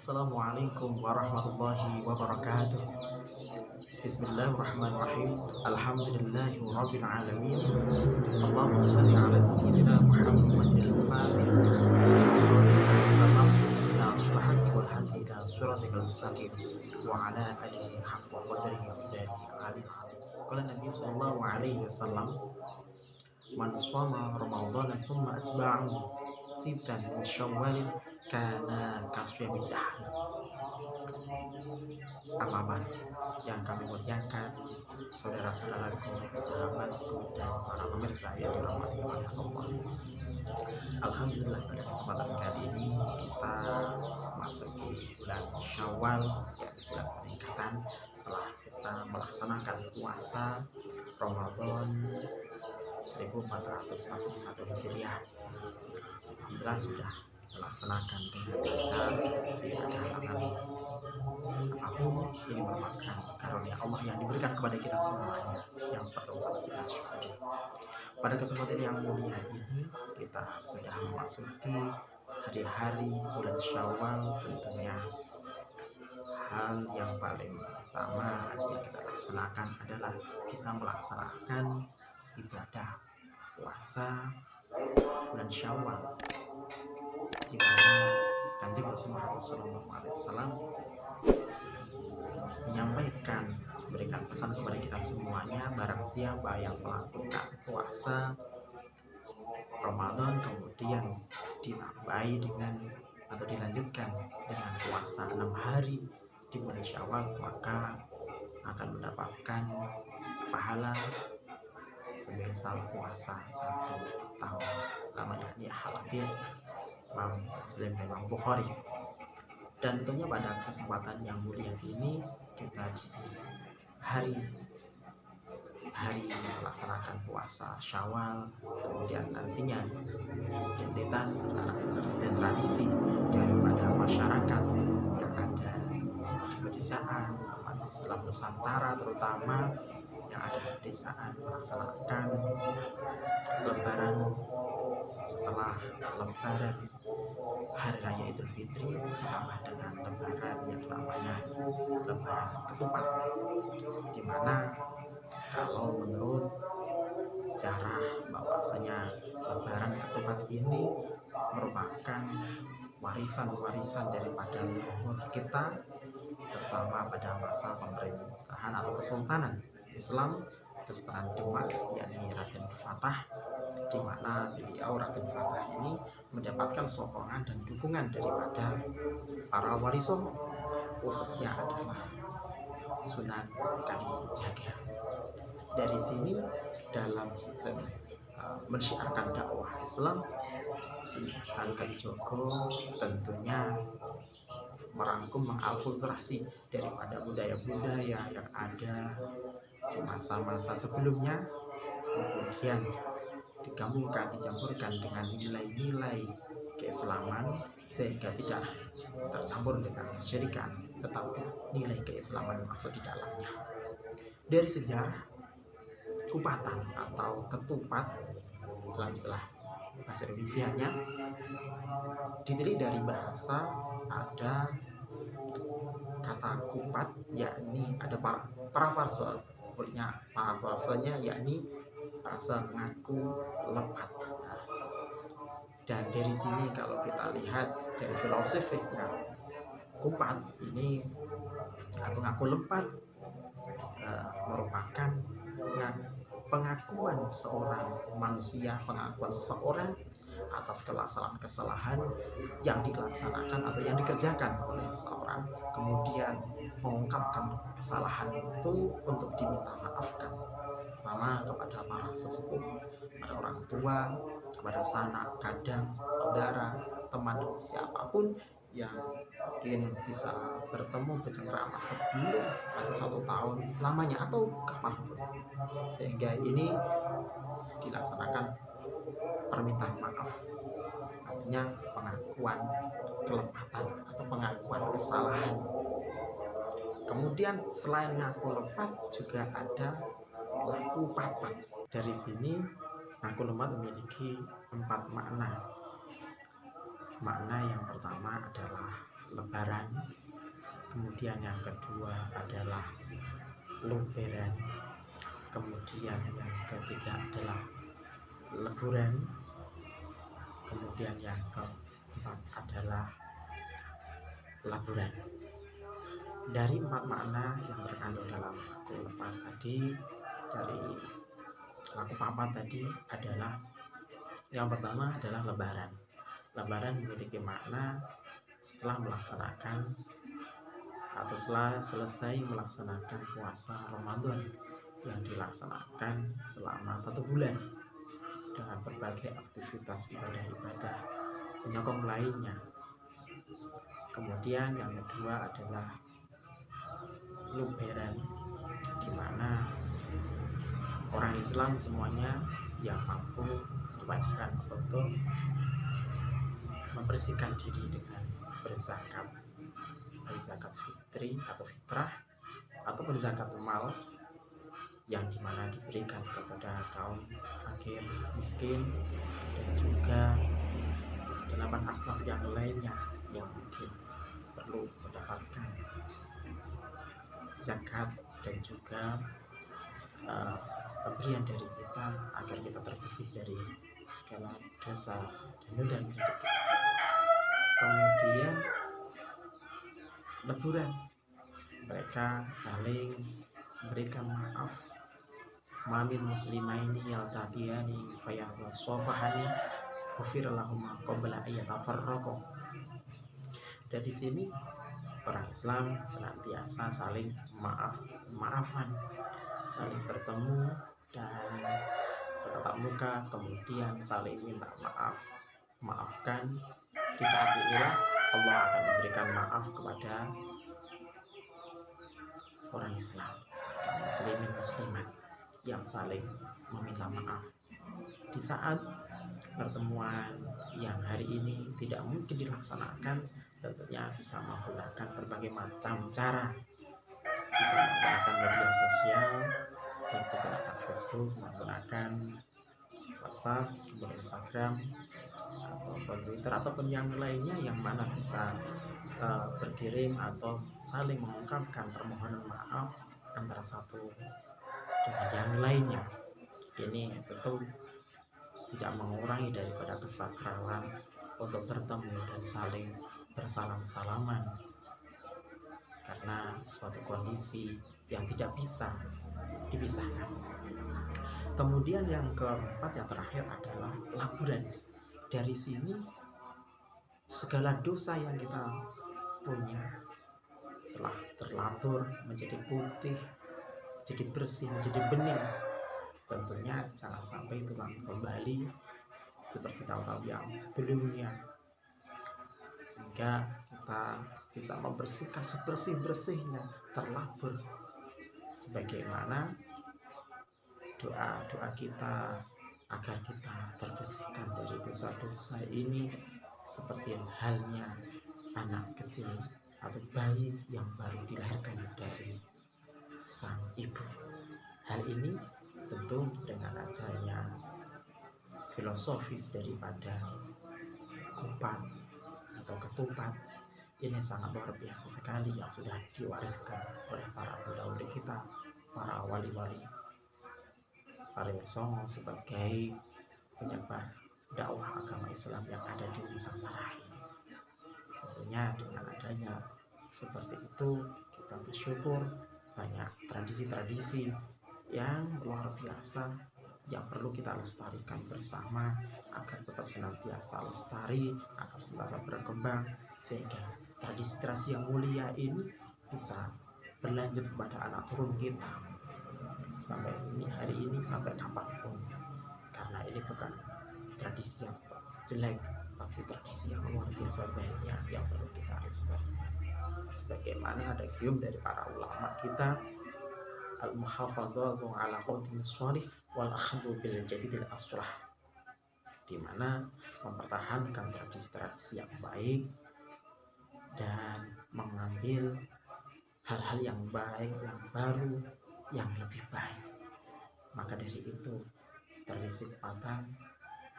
Assalamualaikum warahmatullahi wabarakatuh. Bismillahirrahmanirrahim. Alhamdulillahi rabbil alamin. Allahumma shalli ala sayyidina Muhammadil fatih nasrul haqqi wal hadi ila siratikal mustaqim wa ala alihi haqqa qadrihi wa dari alim. Qala Nabi sallallahu alaihi wasallam, man shoma ramadhana thumma atba'ahu sitan min syawalin kana kasyamid dahr. Apa yang kami muliakan, saudara-saudaraku, sahabatku, dan para pemirsa yang dirahmati oleh Allah. Alhamdulillah, pada kesempatan kali ini kita masuki bulan Syawal, ya, bulan peningkatan setelah kita melaksanakan puasa Ramadan 1441 Hijriah. Alhamdulillah sudah melaksanakan dengan lancar, tidak ada halangan apapun. Ini merupakan karunia Allah yang diberikan kepada kita semuanya, yang perlu kita syukuri. Pada kesempatan yang mulia ini, kita sudah memasuki hari-hari bulan Syawal. Tentunya hal yang paling utama yang kita laksanakan adalah bisa melaksanakan ibadah puasa bulan Syawal, di mana Kanjeng Rasulullah SAW menyampaikan, memberikan pesan kepada kita semuanya, barang siapa yang melakukan puasa Ramadan kemudian ditambahi dengan atau dilanjutkan dengan puasa 6 hari di bulan Syawal, maka akan mendapatkan pahala semisal puasa 1 tahun lamanya. Ini hadis Imam Muslim dan Imam Bukhari. Dan tentunya pada kesempatan yang mulia ini, kita di hari melaksanakan puasa Syawal, kemudian nantinya identitas dan tradisi daripada masyarakat yang ada di pedesaan umat Islam Nusantara, terutama yang ada di pedesaan, melaksanakan Lebaran. Setelah Lebaran, hari raya Idul Fitri ditambah dengan Lebaran yang namanya Lebaran Ketupat, dimana kalau menurut sejarah bahwasanya Lebaran Ketupat ini merupakan warisan daripada leluhur kita, terutama pada masa pemerintahan atau kesultanan Islam, Kesultanan Demak, yakni Raden Fatah, di mana beliau Raden Fatah ini mendapatkan sokongan dan dukungan daripada para wali songo, khususnya adalah Sunan Kalijaga. Dari sini, dalam sistem mensyiarkan dakwah Islam, Sunan Kalijogo tentunya merangkum, mengakulturasi daripada budaya-budaya yang ada di masa-masa sebelumnya, kemudian dicampurkan dengan nilai-nilai keislaman, sehingga tidak tercampur dengan kesyirikan, tetapi nilai keislaman masuk di dalamnya. Dari sejarah, kupatan atau ketupat dalam istilah bahasa Indonesianya didiri dari bahasa, ada kata kupat, yakni ada parafrase, parafrasenya yakni rasa ngaku lepat. Dan dari sini kalau kita lihat dari filosofisnya, kupat ini atau ngaku lepat merupakan pengakuan seorang manusia, pengakuan seseorang atas kesalahan yang dilaksanakan atau yang dikerjakan oleh seseorang, kemudian mengungkapkan kesalahan itu untuk diminta maafkan, pertama kepada para sesepuh, kepada orang tua, kepada sanak, kadang, saudara, teman, siapapun yang mungkin bisa bertemu bercengkrama sebelum atau 1 tahun lamanya atau kapanpun, sehingga ini dilaksanakan permintaan maaf, artinya pengakuan kelepatan atau pengakuan kesalahan. Kemudian Kemudian selain ngaku lepat juga ada laku papat. Dari sini ngaku lepat memiliki 4 makna. Makna yang pertama adalah lebaran, kemudian yang kedua adalah luberan, kemudian yang ketiga adalah leburan, kemudian yang keempat adalah laburan. Dari 4 makna yang terkandung dalam laku lepat tadi, dari laku papat tadi adalah yang pertama adalah lebaran. Lebaran memiliki makna setelah melaksanakan atau setelah selesai melaksanakan puasa Ramadan yang dilaksanakan selama 1 bulan dengan berbagai aktivitas ibadah-ibadah penyokong lainnya. Kemudian yang kedua adalah luberan, di mana orang Islam semuanya yang mampu diwajibkan untuk membersihkan diri dengan berzakat, baik zakat fitri atau fitrah ataupun zakat mal yang dimana diberikan kepada kaum fakir, miskin, dan juga 8 asnaf yang lainnya yang mungkin perlu mendapatkan zakat dan juga pemberian dari kita agar kita terbersih dari segala dosa dan noda hidup kita. Kemudian leburan, mereka saling memberikan maaf. Mamin muslimaini yaltaqiyani fayahsofahani ghufira lahum qabla ayyatafarraqu. Dari sini orang Islam senantiasa saling maafan, saling bertemu dan bertatap muka, kemudian saling minta maafkan. Di saat inilah Allah akan memberikan maaf kepada orang Islam, muslimin muslimat yang saling meminta maaf. Di saat pertemuan yang hari ini tidak mungkin dilaksanakan, tentunya bisa menggunakan berbagai macam cara, bisa menggunakan media sosial, menggunakan Facebook, menggunakan WhatsApp, kemudian Instagram, ataupun Twitter, ataupun yang lainnya yang mana bisa berkirim atau saling mengungkapkan permohonan maaf antara satu dengan yang lainnya. Ini tentu tidak mengurangi daripada kesakralan untuk bertemu dan saling bersalam-salaman, karena suatu kondisi yang tidak bisa dipisahkan. Kemudian yang keempat, yang terakhir adalah laburan. Dari sini segala dosa yang kita punya telah terlabur menjadi putih, jadi bersih, menjadi bening. Tentunya jangan sampai terulang kembali seperti tahun-tahun yang sebelumnya, sehingga kita bisa membersihkan sebersih-bersihnya, terlabur sebagaimana doa-doa kita agar kita terbersihkan dari dosa-dosa ini, seperti halnya anak kecil atau bayi yang baru dilahirkan dari sang ibu. Hal ini tentu dengan adanya filosofis daripada kupat atau ketupat, ini sangat luar biasa sekali yang sudah diwariskan oleh para pendahulu kita, para wali-wali, para Songo sebagai penyebar dakwah agama Islam yang ada di Nusantara ini. Tentunya dengan adanya seperti itu, kita bersyukur banyak tradisi-tradisi yang luar biasa yang perlu kita lestarikan bersama agar tetap senantiasa lestari, agar senantiasa berkembang, sehingga tradisi-tradisi yang mulia ini bisa berlanjut kepada anak turun kita sampai hari ini, sampai kapanpun. Karena ini bukan tradisi yang jelek, tapi tradisi yang luar biasa banyak yang perlu kita lestarikan. Sebagaimana ada gium dari para ulama kita, al-muhafadzatu ala qawtin sholih wal akhdu bil jadidil aslah, di mana mempertahankan tradisi-tradisi yang baik dan mengambil hal-hal yang baik, yang baru, yang lebih baik. Maka dari itu terisi kesempatan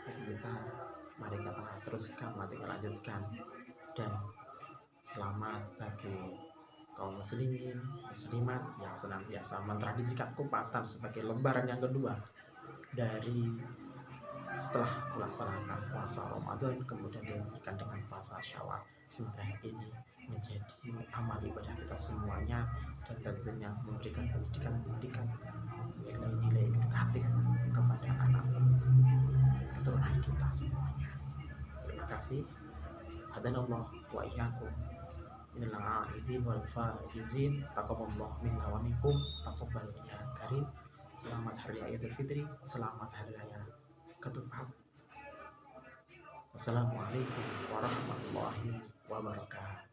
bagi kita, mari kita teruskan, mari kita lanjutkan. Dan selamat bagi kaum muslimin, muslimat yang senantiasa mentradisikan kupatan sebagai lembaran yang kedua dari setelah melaksanakan puasa Ramadan, kemudian dilanjutkan dengan puasa Syawal. Semoga ini menjadi amal ibadah kita semuanya, dan tentunya memberikan pendidikan nilai-nilai edukatif kepada anak keturunan kita semuanya. Terima kasih. Hadanallah wa iyyakum minal aidin wal faizin. Taqabbalallahu minna wa minkum. Taqabbal ya karim. Selamat Hari Raya Idul Fitri, selamat Hari Raya Ketupat. Wassalamualaikum warahmatullahi wabarakatuh.